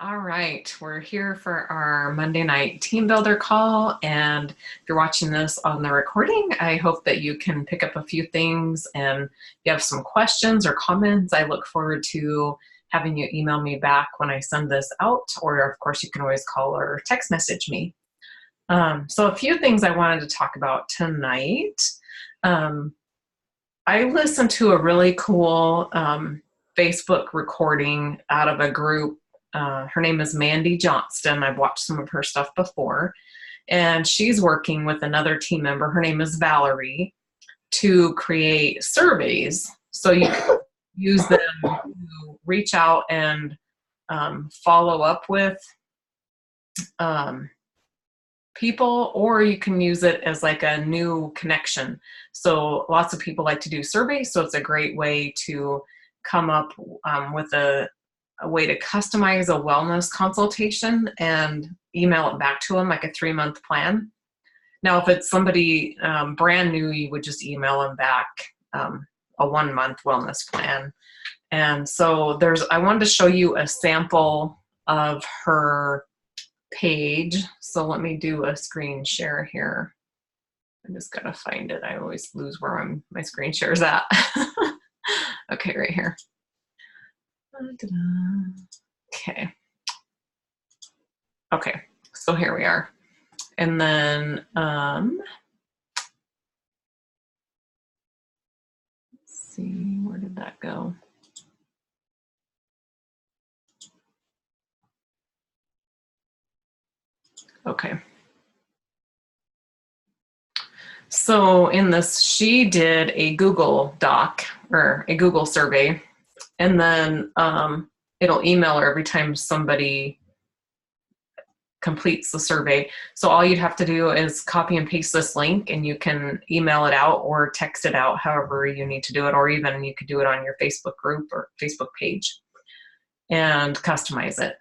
All right, we're here for our Monday night team builder call. And if you're watching this on the recording, I hope that you can pick up a few things. And if you have some questions or comments, I look forward to having you email me back when I send this out. Or, of course, you can always call or text message me. So a few things I wanted to talk about tonight. I listened to a really cool Facebook recording out of a group. Her name is Mandy Johnston. I've watched some of her stuff before. And she's working with another team member. Her name is Valerie, to create surveys. So you can use them to reach out and follow up with people, or you can use it as like a new connection. So lots of people like to do surveys. So it's a great way to come up with a way to customize a wellness consultation and email it back to them, like a 3-month plan. Now, if it's somebody brand new, you would just email them back a 1-month wellness plan. And so I wanted to show you a sample of her page. So let me do a screen share here. I just gotta find it. I always lose where my screen share is at. Okay, right here. Okay, so here we are. And then let's see, where did that go? Okay. So in this, she did a Google Doc or a Google survey, and then it'll email her every time somebody completes the survey. So all you'd have to do is copy and paste this link, and you can email it out or text it out, however you need to do it, or even you could do it on your Facebook group or Facebook page and customize it.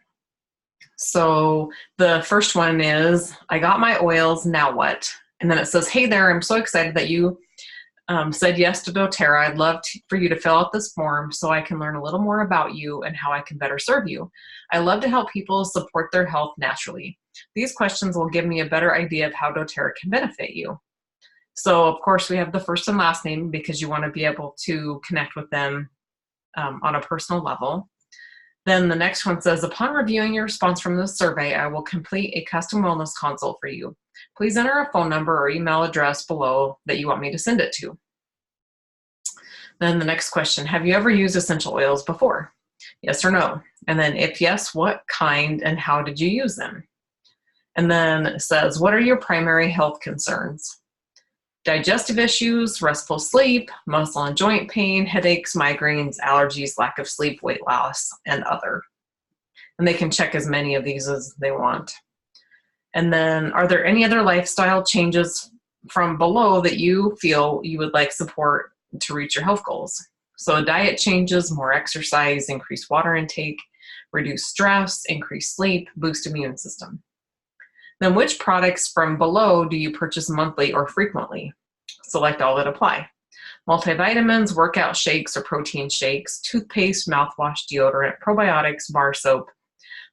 So the first one is, I got my oils, now what? And then it says, hey there, I'm so excited that you said yes to doTERRA. I'd love for you to fill out this form so I can learn a little more about you and how I can better serve you. I love to help people support their health naturally. These questions will give me a better idea of how doTERRA can benefit you. So of course we have the first and last name because you want to be able to connect with them on a personal level. Then the next one says, upon reviewing your response from this survey, I will complete a custom wellness consult for you. Please enter a phone number or email address below that you want me to send it to. Then the next question, have you ever used essential oils before? Yes or no? And then if yes, what kind and how did you use them? And then it says, what are your primary health concerns? Digestive issues, restful sleep, muscle and joint pain, headaches, migraines, allergies, lack of sleep, weight loss, and other. And they can check as many of these as they want. And then, are there any other lifestyle changes from below that you feel you would like support to reach your health goals? So diet changes, more exercise, increased water intake, reduce stress, increase sleep, boost immune system. Then which products from below do you purchase monthly or frequently? Select all that apply. Multivitamins, workout shakes or protein shakes, toothpaste, mouthwash, deodorant, probiotics, bar soap,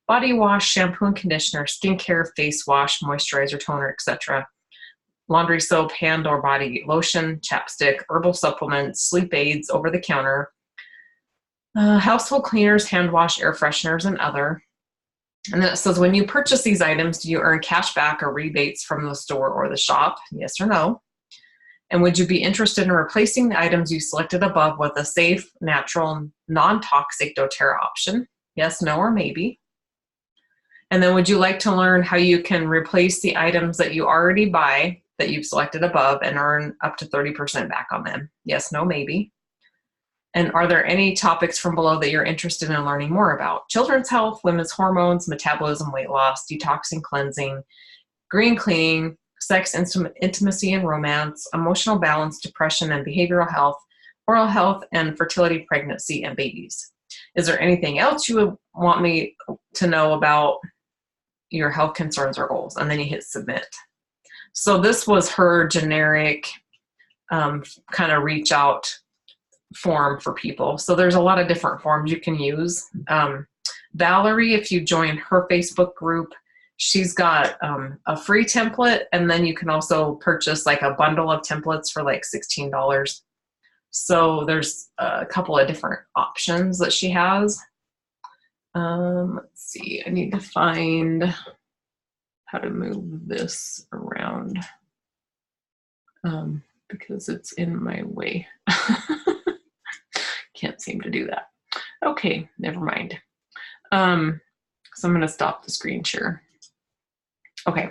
body wash, shampoo and conditioner, skincare, face wash, moisturizer, toner, etc. Laundry soap, hand or body lotion, chapstick, herbal supplements, sleep aids, over-the-counter, household cleaners, hand wash, air fresheners, and other. And then it says, when you purchase these items, do you earn cash back or rebates from the store or the shop? Yes or no? And would you be interested in replacing the items you selected above with a safe, natural, non-toxic doTERRA option? Yes, no, or maybe. And then would you like to learn how you can replace the items that you already buy that you've selected above and earn up to 30% back on them? Yes, no, maybe. And are there any topics from below that you're interested in learning more about? Children's health, women's hormones, metabolism, weight loss, detoxing, cleansing, green cleaning, sex, intimacy and romance, emotional balance, depression and behavioral health, oral health, and fertility, pregnancy, and babies. Is there anything else you would want me to know about your health concerns or goals? And then you hit submit. So this was her generic kind of reach out form for people. So there's a lot of different forms you can use. Valerie, if you join her Facebook group, she's got a free template, and then you can also purchase like a bundle of templates for like $16. So there's a couple of different options that she has. Let's see, I need to find how to move this around because it's in my way. Can't seem to do that. Okay, never mind. So I'm going to stop the screen share. Okay,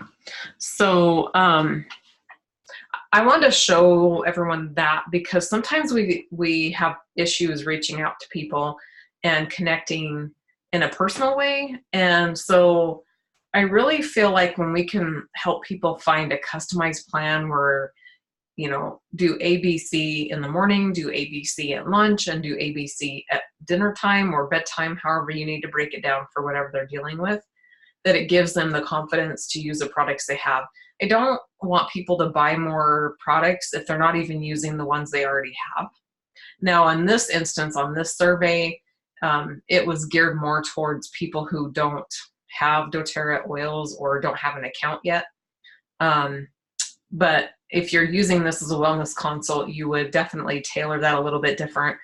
so I want to show everyone that because sometimes we have issues reaching out to people and connecting in a personal way. And so I really feel like when we can help people find a customized plan where, you know, do ABC in the morning, do ABC at lunch, and do ABC at dinner time or bedtime, however you need to break it down for whatever they're dealing with, that it gives them the confidence to use the products they have. I don't want people to buy more products if they're not even using the ones they already have. Now, in this instance, on this survey, it was geared more towards people who don't have doTERRA oils or don't have an account yet. But if you're using this as a wellness consult, you would definitely tailor that a little bit different.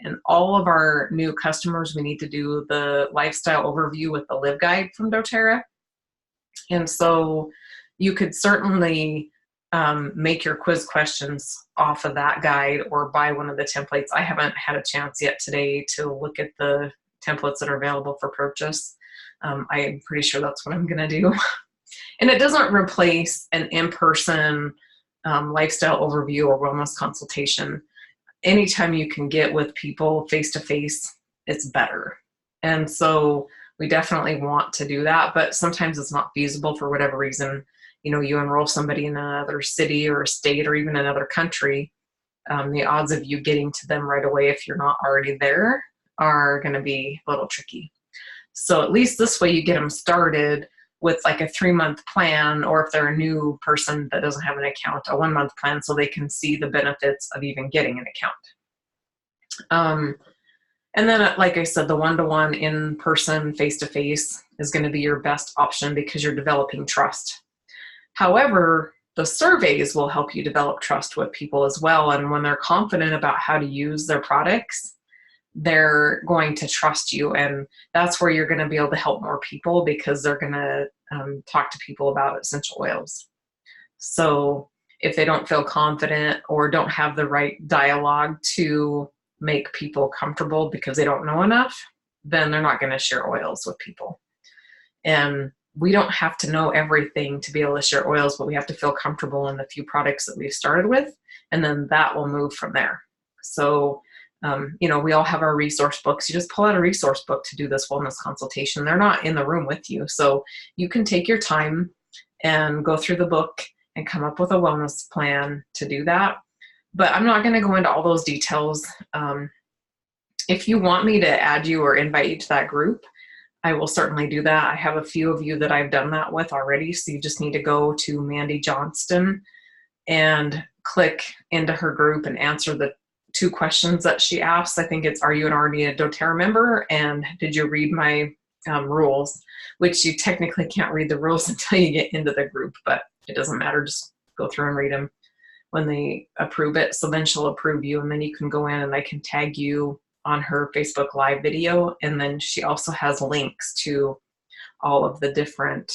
And all of our new customers, we need to do the lifestyle overview with the Live Guide from doTERRA. And so you could certainly make your quiz questions off of that guide or buy one of the templates. I haven't had a chance yet today to look at the templates that are available for purchase. I'm pretty sure that's what I'm going to do. And it doesn't replace an in-person lifestyle overview or wellness consultation. Anytime you can get with people face-to-face, it's better. And so we definitely want to do that, but sometimes it's not feasible for whatever reason. You know, you enroll somebody in another city or a state or even another country, the odds of you getting to them right away if you're not already there are going to be a little tricky. So at least this way you get them started with like a 3-month plan, or if they're a new person that doesn't have an account, a 1-month plan, so they can see the benefits of even getting an account. And then, like I said, the one-to-one in-person, face-to-face is going to be your best option because you're developing trust. However, the surveys will help you develop trust with people as well. And when they're confident about how to use their products, they're going to trust you. And that's where you're going to be able to help more people because they're going to talk to people about essential oils. So if they don't feel confident or don't have the right dialogue to make people comfortable because they don't know enough, then they're not going to share oils with people. And we don't have to know everything to be able to share oils, but we have to feel comfortable in the few products that we've started with, and then that will move from there. So, you know, we all have our resource books. You just pull out a resource book to do this wellness consultation. They're not in the room with you. So you can take your time and go through the book and come up with a wellness plan to do that. But I'm not going to go into all those details. If you want me to add you or invite you to that group, I will certainly do that. I have a few of you that I've done that with already. So you just need to go to Mandy Johnston and click into her group and answer the 2 questions that she asks. I think it's, are you already a doTERRA member? And did you read my rules? Which you technically can't read the rules until you get into the group, but it doesn't matter. Just go through and read them when they approve it. So then she'll approve you, and then you can go in and I can tag you on her Facebook Live video. And then she also has links to all of the different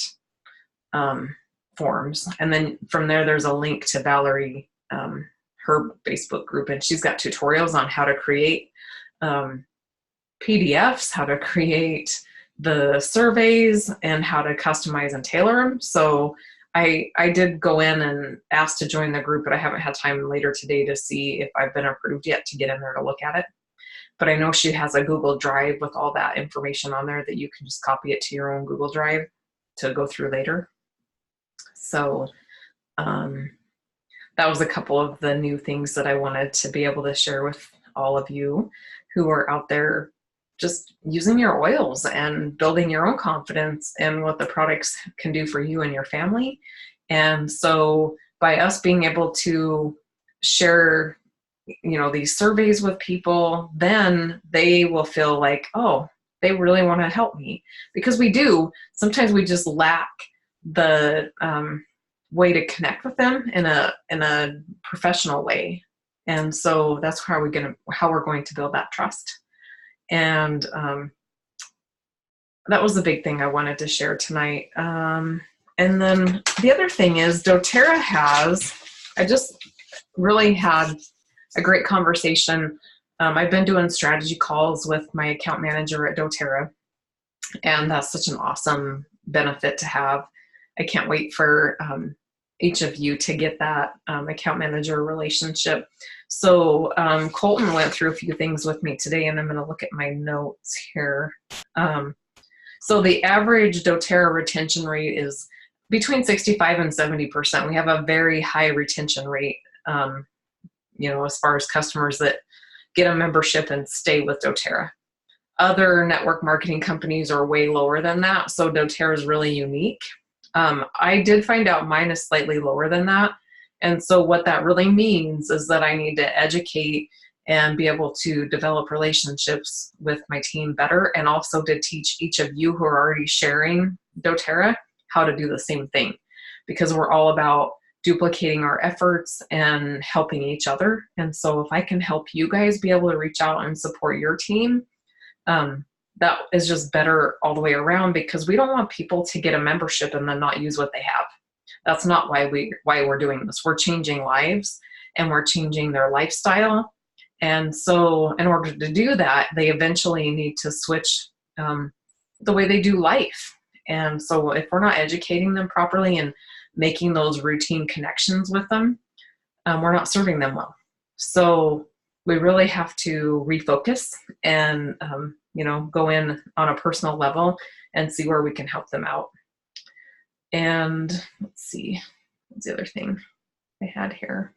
forms. And then from there, there's a link to Valerie, her Facebook group, and she's got tutorials on how to create PDFs, how to create the surveys, and how to customize and tailor them. So I did go in and ask to join the group, but I haven't had time later today to see if I've been approved yet to get in there to look at it. But I know she has a Google Drive with all that information on there that you can just copy it to your own Google Drive to go through later. So that was a couple of the new things that I wanted to be able to share with all of you who are out there just using your oils and building your own confidence in what the products can do for you and your family. And so by us being able to share, you know, these surveys with people, then they will feel like, oh, they really want to help me, because we do. Sometimes we just lack the way to connect with them in a professional way. And so that's how we're going to build that trust. And that was the big thing I wanted to share tonight. And then the other thing is doTERRA I just really had a great conversation. I've been doing strategy calls with my account manager at doTERRA, and that's such an awesome benefit to have. I can't wait for each of you to get that account manager relationship. So Colton went through a few things with me today, and I'm going to look at my notes here. So the average doTERRA retention rate is between 65 and 70%. We have a very high retention rate, as far as customers that get a membership and stay with doTERRA. Other network marketing companies are way lower than that, so doTERRA is really unique. I did find out mine is slightly lower than that, and so what that really means is that I need to educate and be able to develop relationships with my team better, and also to teach each of you who are already sharing doTERRA how to do the same thing, because we're all about duplicating our efforts and helping each other. And so if I can help you guys be able to reach out and support your team, that is just better all the way around, because we don't want people to get a membership and then not use what they have. That's not why we're doing this. We're changing lives, and we're changing their lifestyle. And so in order to do that, they eventually need to switch the way they do life. And so if we're not educating them properly and making those routine connections with them, we're not serving them well. So we really have to refocus and, go in on a personal level and see where we can help them out. And let's see, what's the other thing I had here?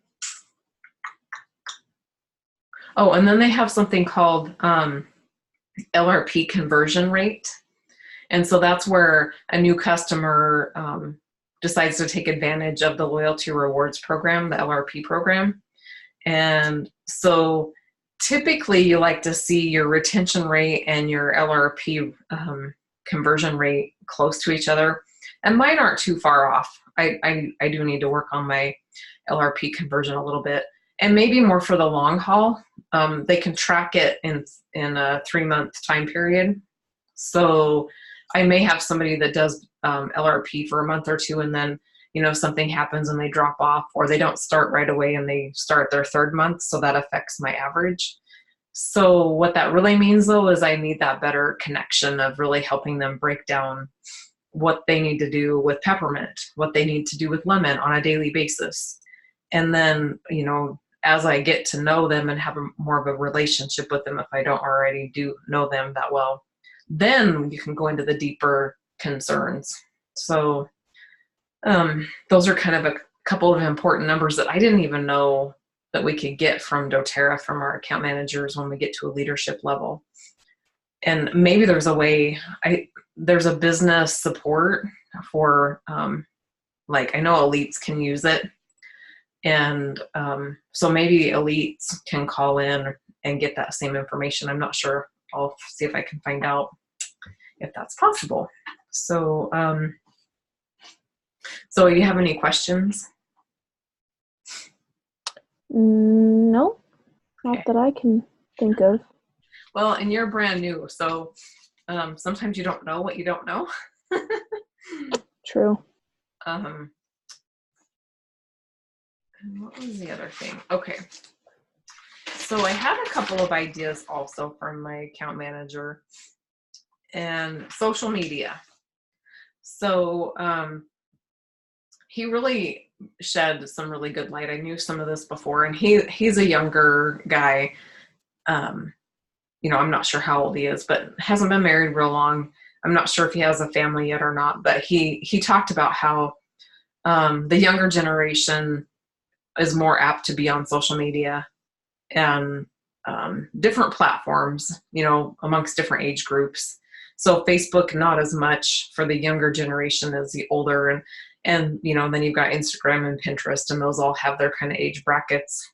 Oh, and then they have something called LRP conversion rate. And so that's where a new customer decides to take advantage of the Loyalty Rewards program, the LRP program. And so typically you like to see your retention rate and your LRP conversion rate close to each other. And mine aren't too far off. I do need to work on my LRP conversion a little bit, and maybe more for the long haul. They can track it in a 3-month time period. So I may have somebody that does LRP for a month or two, and then something happens and they drop off, or they don't start right away and they start their 3rd month, so that affects my average. So what that really means, though, is I need that better connection of really helping them break down what they need to do with peppermint, what they need to do with lemon on a daily basis. And then, as I get to know them and have more of a relationship with them, if I don't already do know them that well, then you can go into the deeper concerns. So those are kind of a couple of important numbers that I didn't even know that we could get from doTERRA, from our account managers, when we get to a leadership level. And maybe there's a way, there's a business support for, I know elites can use it. And so maybe elites can call in and get that same information. I'm not sure. I'll see if I can find out if that's possible. So, so you have any questions? No, not that I can think of. Well, and you're brand new, so sometimes you don't know what you don't know. True. And what was the other thing? Okay. So I had a couple of ideas also from my account manager, and social media. So he really shed some really good light. I knew some of this before, and he's a younger guy. I'm not sure how old he is, but hasn't been married real long. I'm not sure if he has a family yet or not, but he talked about how the younger generation is more apt to be on social media and different platforms, amongst different age groups. So Facebook, not as much for the younger generation as the older. And then you've got Instagram and Pinterest, and those all have their kind of age brackets.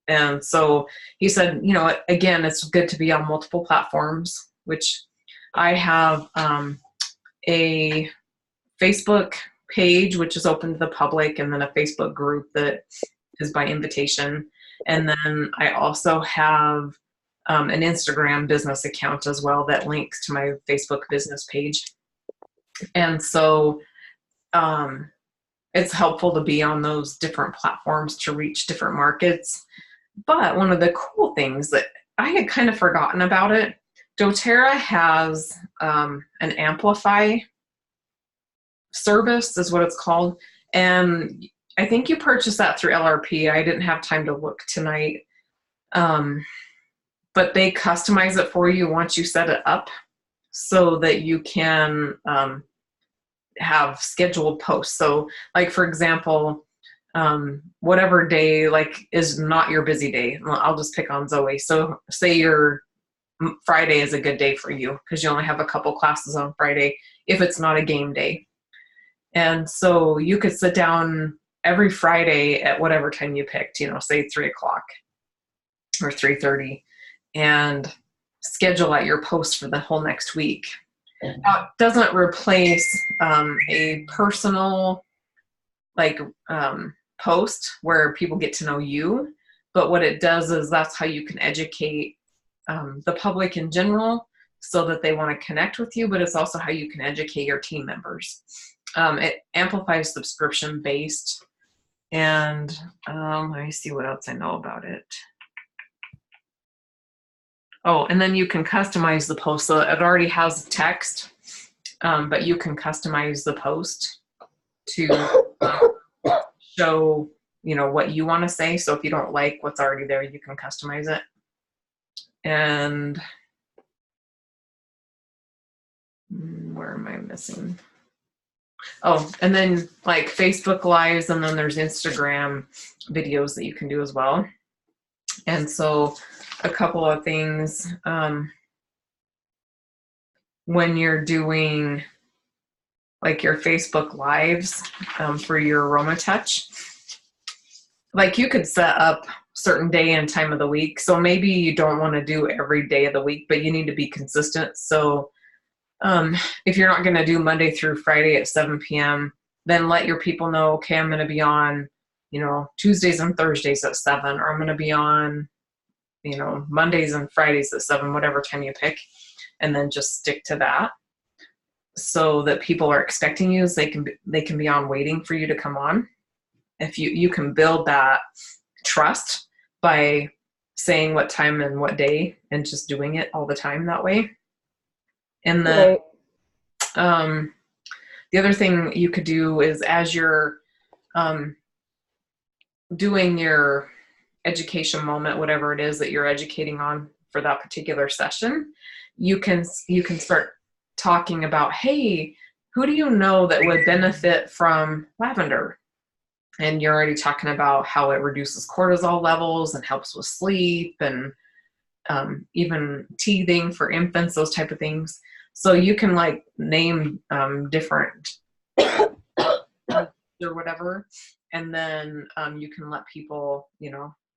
And so he said, again, it's good to be on multiple platforms, which I have a Facebook page, which is open to the public, and then a Facebook group that is by invitation. And then I also have an Instagram business account as well that links to my Facebook business page. And so it's helpful to be on those different platforms to reach different markets. But one of the cool things that I had kind of forgotten about it, doTERRA has an Amplify service is what it's called. And I think you purchased that through LRP. I didn't have time to look tonight. But they customize it for you once you set it up so that you can have scheduled posts. So like, for example, whatever day like is not your busy day. I'll just pick on Zoe. So say your Friday is a good day for you because you only have a couple classes on Friday if it's not a game day. And so you could sit down every Friday at whatever time you picked, say 3 o'clock or 3:30, and schedule out your posts for the whole next week. Now, it doesn't replace a personal post where people get to know you, but what it does is that's how you can educate the public in general so that they want to connect with you, but it's also how you can educate your team members. It amplifies subscription based, and let me see what else I know about it. Oh, and then you can customize the post. So it already has text, but you can customize the post to show, what you want to say. So if you don't like what's already there, you can customize it. And where am I missing? Oh, and then like Facebook Lives, and then there's Instagram videos that you can do as well. And so a couple of things, when you're doing like your Facebook Lives for your AromaTouch, like you could set up certain day and time of the week. So maybe you don't want to do every day of the week, but you need to be consistent. So if you're not going to do Monday through Friday at 7 p.m., then let your people know, okay, I'm going to be on, Tuesdays and Thursdays at 7, or I'm going to be on, Mondays and Fridays at 7, whatever time you pick, and then just stick to that so that people are expecting you, so they can be on waiting for you to come on. If you can build that trust by saying what time and what day and just doing it all the time that way. And then the other thing you could do is as you're doing your education moment, whatever it is that you're educating on for that particular session, you can start talking about, hey, who do you know that would benefit from lavender? And you're already talking about how it reduces cortisol levels and helps with sleep and even teething for infants, those type of things. So you can like name different or whatever, and then you can let people,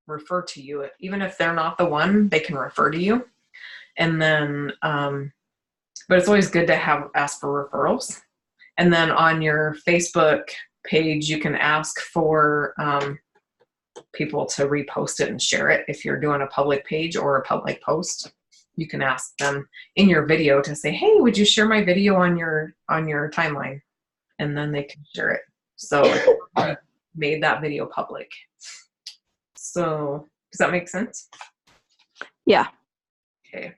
refer to you. Even if they're not the one, they can refer to you. And then, but it's always good to ask for referrals. And then on your Facebook page, you can ask for people to repost it and share it. If you're doing a public page or a public post, you can ask them in your video to say, hey, would you share my video on your timeline? And then they can share it. So I made that video public. So does that make sense? Yeah. Okay.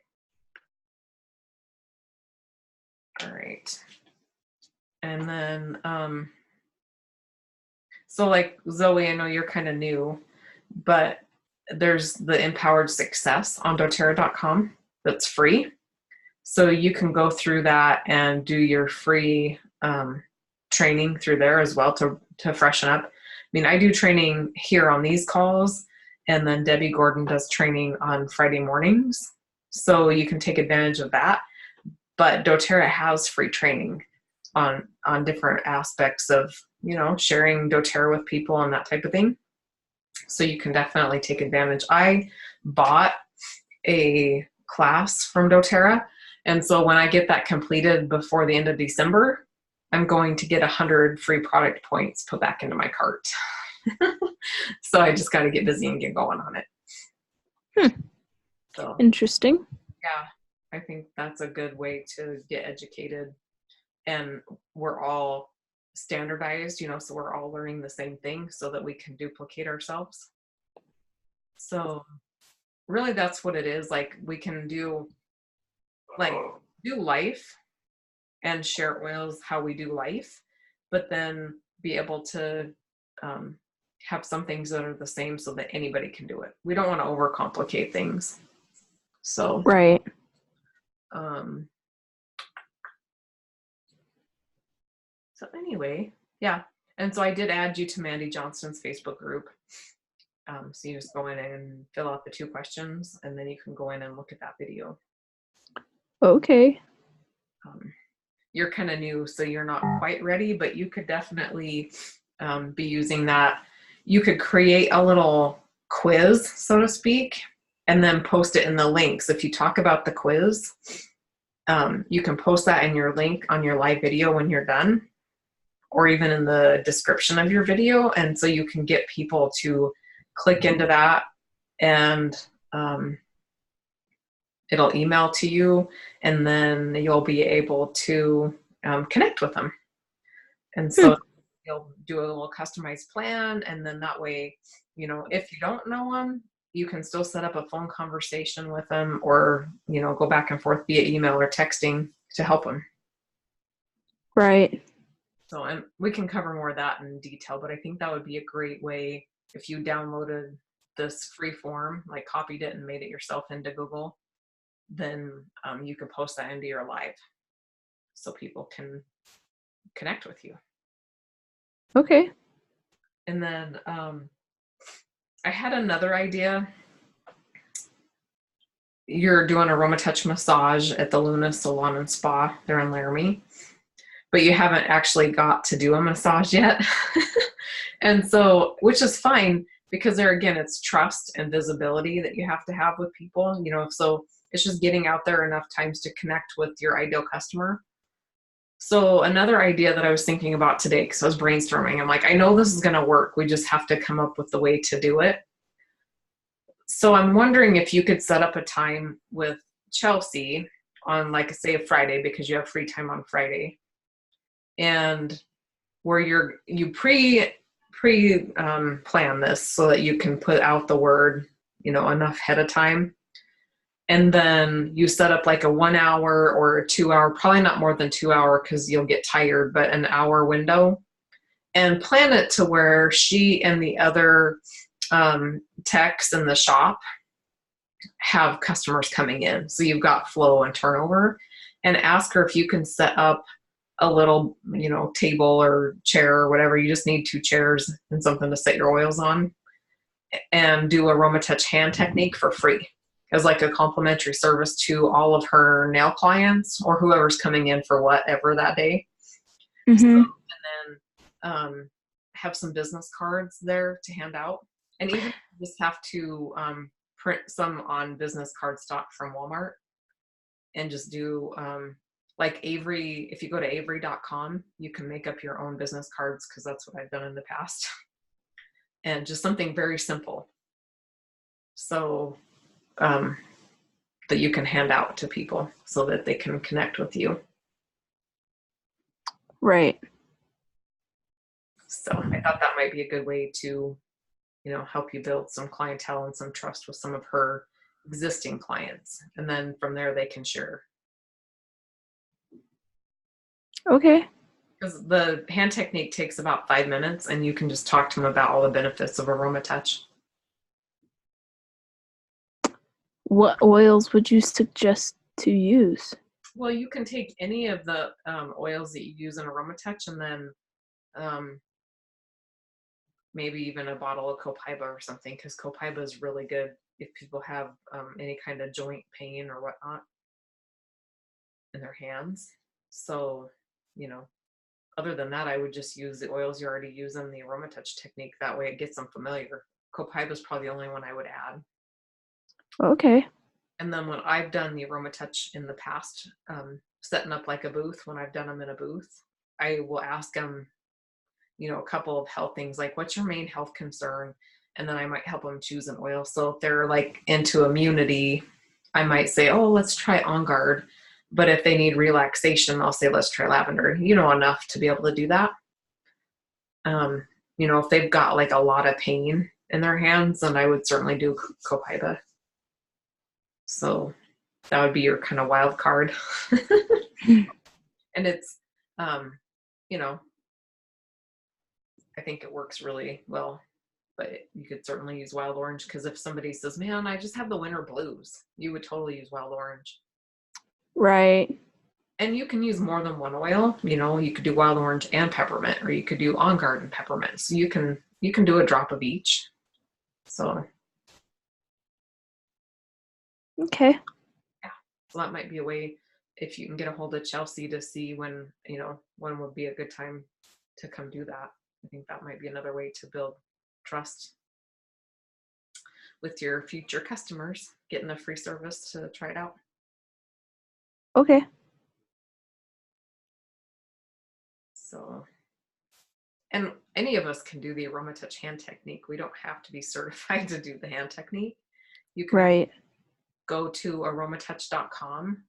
All right. And then, so like Zoe, I know you're kind of new, but there's the Empowered Success on doTERRA.com that's free. So you can go through that and do your free training through there as well to freshen up. I mean, I do training here on these calls, and then Debbie Gordon does training on Friday mornings. So you can take advantage of that. But doTERRA has free training on different aspects of, sharing doTERRA with people and that type of thing. So you can definitely take advantage. I bought a class from doTERRA, And so when I get that completed before the end of December, I'm going to get 100 free product points put back into my cart. So I just got to get busy and get going on it. So Interesting. yeah, I think that's a good way to get educated, and we're all standardized, so we're all learning the same thing so that we can duplicate ourselves. So really that's what it is. Like we can do life and share oils how we do life, but then be able to have some things that are the same so that anybody can do it. We don't want to overcomplicate things. So Right. So anyway, yeah. And so I did add you to Mandy Johnston's Facebook group. So you just go in and fill out the 2 questions, and then you can go in and look at that video. Okay. You're kind of new, so you're not quite ready, but you could definitely be using that. You could create a little quiz, so to speak, and then post it in the links. If you talk about the quiz, you can post that in your link on your live video when you're done, or even in the description of your video. And so you can get people to click into that, and it'll email to you, and then you'll be able to connect with them. And so you'll do a little customized plan, and then that way, if you don't know them, you can still set up a phone conversation with them, or, go back and forth via email or texting to help them. Right. So, and we can cover more of that in detail, but I think that would be a great way if you downloaded this free form, like copied it and made it yourself into Google, then you can post that into your live so people can connect with you. Okay. And then I had another idea. You're doing AromaTouch massage at the Luna Salon and Spa. They're in Laramie, but you haven't actually got to do a massage yet. And so, which is fine, because there again, it's trust and visibility that you have to have with people, so it's just getting out there enough times to connect with your ideal customer. So another idea that I was thinking about today, because I was brainstorming, I'm like, I know this is going to work. We just have to come up with the way to do it. So I'm wondering if you could set up a time with Chelsea on, like, say, a Friday, because you have free time on Friday, and where you plan this so that you can put out the word, enough ahead of time. And then you set up like a 1 hour or a 2 hour, probably not more than 2 hour because you'll get tired, but an hour window, and plan it to where she and the other techs in the shop have customers coming in. So you've got flow and turnover, and ask her if you can set up a little, table or chair or whatever. You just need 2 chairs and something to set your oils on, and do AromaTouch hand technique for free as like a complimentary service to all of her nail clients or whoever's coming in for whatever that day. Mm-hmm. So, and then have some business cards there to hand out, and even just have to print some on business card stock from Walmart, and just do like Avery. If you go to avery.com, you can make up your own business cards, because that's what I've done in the past. And just something very simple, so that you can hand out to people so that they can connect with you. Right. So I thought that might be a good way to, help you build some clientele and some trust with some of her existing clients. And then from there, they can share. Okay. Because the hand technique takes about 5 minutes, and you can just talk to them about all the benefits of AromaTouch. What oils would you suggest to use? Well, you can take any of the oils that you use in AromaTouch, and then maybe even a bottle of Copaiba or something, because Copaiba is really good if people have any kind of joint pain or whatnot in their hands. So, other than that, I would just use the oils you already use in the AromaTouch technique. That way it gets them familiar. Copaiba is probably the only one I would add. Okay. And then when I've done the AromaTouch in the past, setting up like a booth, when I've done them in a booth, I will ask them, you know, a couple of health things like, what's your main health concern? And then I might help them choose an oil. So if they're like into immunity, I might say, oh, let's try On Guard. But if they need relaxation, I'll say, let's try lavender, you know, enough to be able to do that. You know, if they've got like a lot of pain in their hands, then I would certainly do copaiba. So that would be your kind of wild card. And it's, you know, I think it works really well, but you could certainly use wild orange, because if somebody says, man, I just have the winter blues, you would totally use wild orange. Right. And you can use more than one oil. You know, you could do wild orange and peppermint, or you could do On Guard and peppermint. So you can do a drop of each. So Okay. yeah, so that might be a way, if you can get a hold of Chelsea, to see when, you know, when would be a good time to come do that. I think that might be another way to build trust with your future customers, getting a free service to try it out. Okay. So, and any of us can do the AromaTouch hand technique. We don't have to be certified to do the hand technique. You can Right. go to aromatouch.com,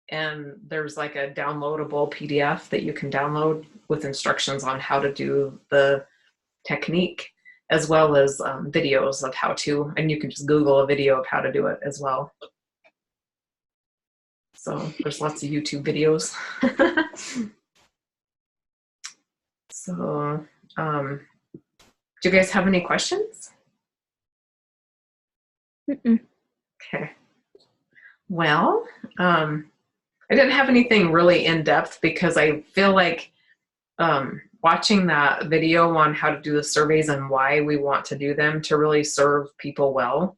and there's like a downloadable PDF that you can download with instructions on how to do the technique, as well as videos of how to, and you can just Google a video of how to do it as well. So there's lots of YouTube videos. So, do you guys have any questions? Mm-mm. Okay. Well, I didn't have anything really in depth, because I feel like watching that video on how to do the surveys and why we want to do them to really serve people well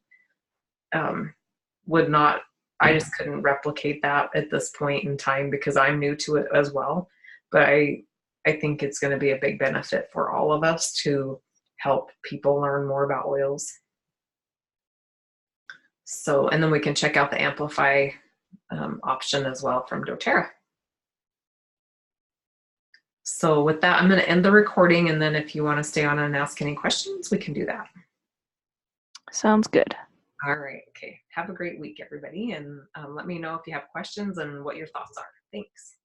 would not, I just couldn't replicate that at this point in time, because I'm new to it as well. But I think it's going to be a big benefit for all of us to help people learn more about oils. So, and then we can check out the Amplify option as well from doTERRA. So with that, I'm going to end the recording, and then if you want to stay on and ask any questions, we can do that. Sounds good. All right. Okay. Have a great week, everybody. And let me know if you have questions and what your thoughts are. Thanks.